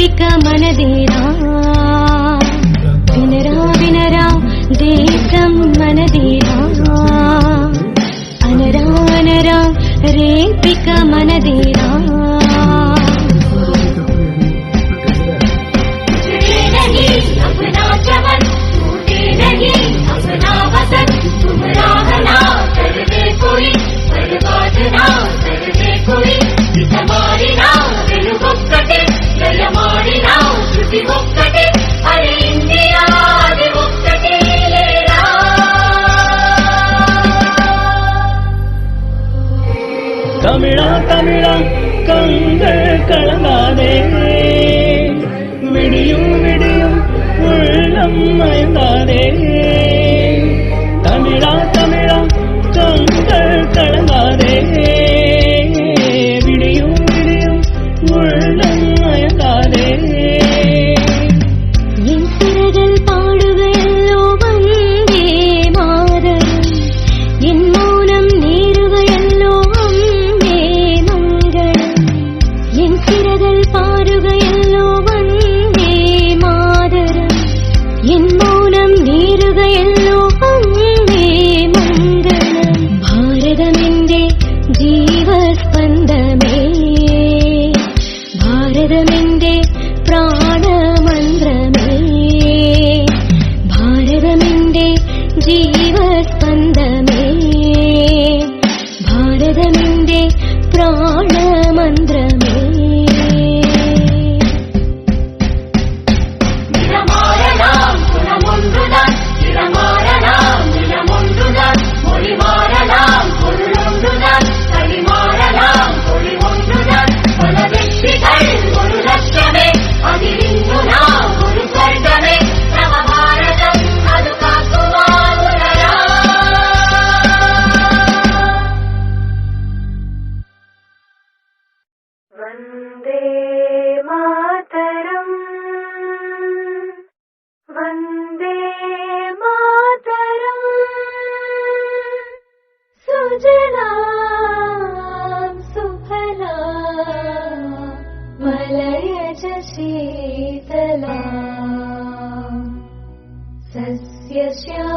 ರೇಪಿಕ ಮನದೇರಾ ವಿನರಾ ವಿನರಾ ದೇಶಂ ಮನದೇರಾ ಅನರಾ ಅನರಾ ರೇಪಿಕ ಮನದೇರಾ தமிழா தமிழா கண்கள் கலங்காதே விடியும் விடியும் உள்ளம் மயங்காதே தமிழா தமிழா கண்கள் கலங்காதே விடியும் விடியும் உள்ளம் மயங்காதே என் சிறகல் பாடுகையல்லோ வந்தே மாதரம் என் மௌனம் நீருகையல்லோ அம்பே மங்களம் என் சிறகல் பாடுகையல்லோ வந்தே மாதரம் என் மௌனம் நீருகையல்லோ அம்பே மங்களம் பாரதமென்றே ஜீவஸ்பந்தமே பாரதமென்றே प्राणमन्त्रमे भारतमिन्दे जीवस्पन्दमे भारतमिन्दे प्राणमन्त्रमे वन्दे मातरम् वन्दे मातरम् सुजलां सुफलां मलयज शीतलां सस्यश्यामलां